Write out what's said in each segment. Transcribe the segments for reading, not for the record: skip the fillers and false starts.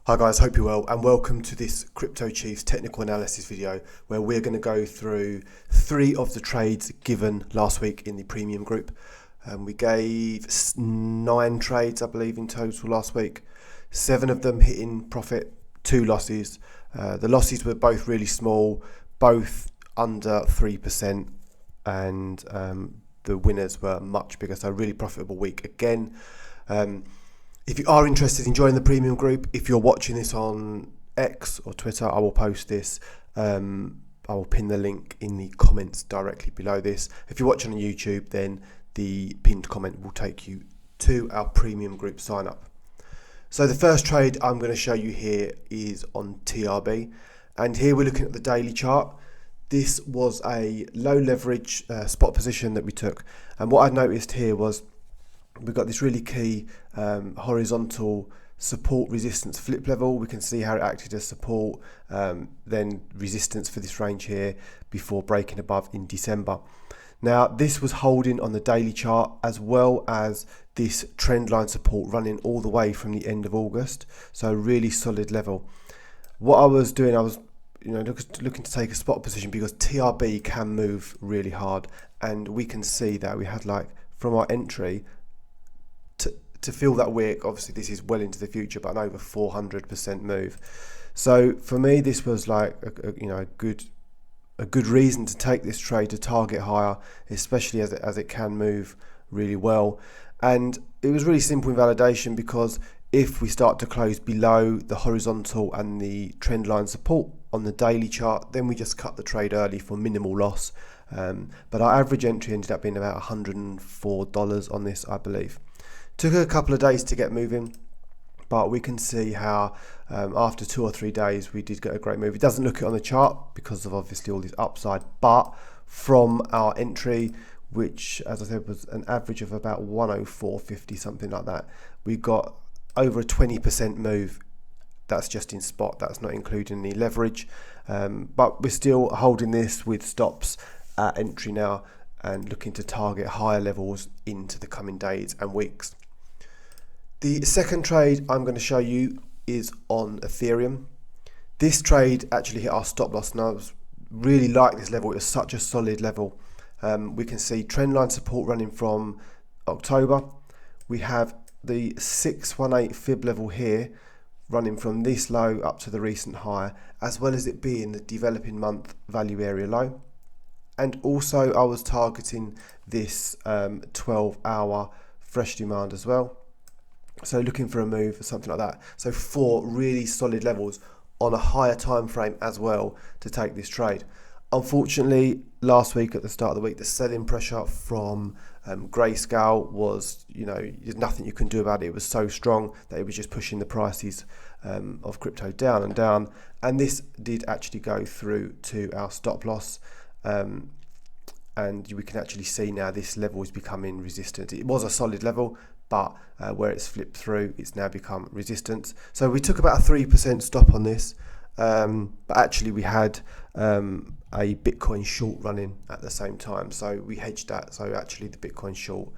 Hi guys, hope you're well and welcome to this Crypto Chiefs technical analysis video where we're going to go through 3 of the trades given last week in the premium group. We gave 9 trades I believe in total last week, 7 of them hitting profit, 2 losses. The losses were both really small, both under 3%, and the winners were much bigger, so a really profitable week again. If you are interested in joining the premium group, if you're watching this on X or Twitter, I will post this. I will pin the link in the comments directly below this. If you're watching on YouTube, then the pinned comment will take you to our premium group sign up. So the first trade I'm going to show you here is on TRB, and here we're looking at the daily chart. This was a low leverage spot position that we took, and what I noticed here was we've got this really key horizontal support resistance flip level. We can see how it acted as support, then resistance for this range here before breaking above in December. Now this was holding on the daily chart, as well as this trend line support running all the way from the end of August, so really solid level. What I was doing, I was looking to take a spot position because TRB can move really hard, and we can see that we had, like, from our entry to fill that wick, obviously this is well into the future, but an over 400% move. So for me, this was like a good reason to take this trade to target higher, especially as it can move really well. And it was really simple in validation, because if we start to close below the horizontal and the trend line support on the daily chart, then we just cut the trade early for minimal loss. But our average entry ended up being about $104 on this, I believe. Took a couple of days to get moving, but we can see how after 2 or 3 days we did get a great move. It doesn't look it on the chart because of obviously all this upside, but from our entry, which as I said was an average of about 104.50, something like that, we got over a 20% move. That's just in spot, that's not including any leverage, but we're still holding this with stops at entry now and looking to target higher levels into the coming days and weeks. The second trade I'm going to show you is on Ethereum. This trade actually hit our stop loss, and I really like this level. It was such a solid level. We can see trend line support running from October. We have the 618 fib level here running from this low up to the recent high, as well as it being the developing month value area low. And also I was targeting this 12-hour fresh demand as well. So looking for a move or something like that. So 4 really solid levels on a higher time frame as well to take this trade. Unfortunately, last week at the start of the week, the selling pressure from Grayscale was, there's nothing you can do about it. It was so strong that it was just pushing the prices of crypto down and down. And this did actually go through to our stop loss. And we can actually see now this level is becoming resistant. It was a solid level, but where it's flipped through, it's now become resistance. So we took about a 3% stop on this, but actually we had a Bitcoin short running at the same time, so we hedged that. So actually the Bitcoin short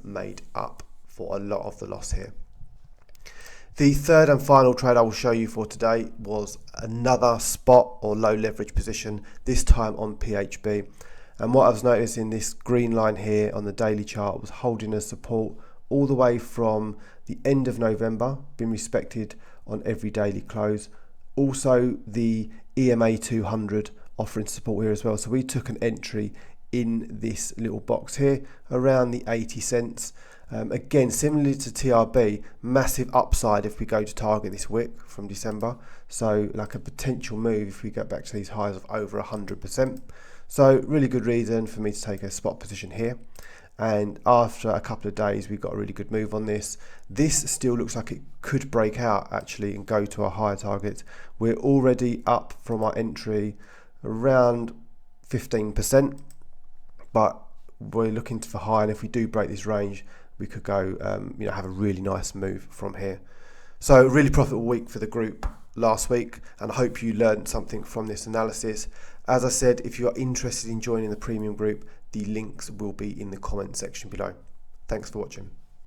made up for a lot of the loss here. The third and final trade I will show you for today was another spot or low leverage position, this time on PHB. And what I was noticing, this green line here on the daily chart was holding a support all the way from the end of November, been respected on every daily close. Also the EMA 200 offering support here as well. So we took an entry in this little box here around the 80 cents. Again, similarly to TRB, massive upside if we go to target this wick from December. So like a potential move if we get back to these highs of over 100%. So really good reason for me to take a spot position here. And after a couple of days, we got a really good move on this. This still looks like it could break out actually and go to a higher target. We're already up from our entry around 15%, but we're looking for high. And if we do break this range, we could go, have a really nice move from here. So really profitable week for the group last week, and I hope you learned something from this analysis. As I said, if you are interested in joining the premium group, the links will be in the comment section below. Thanks for watching.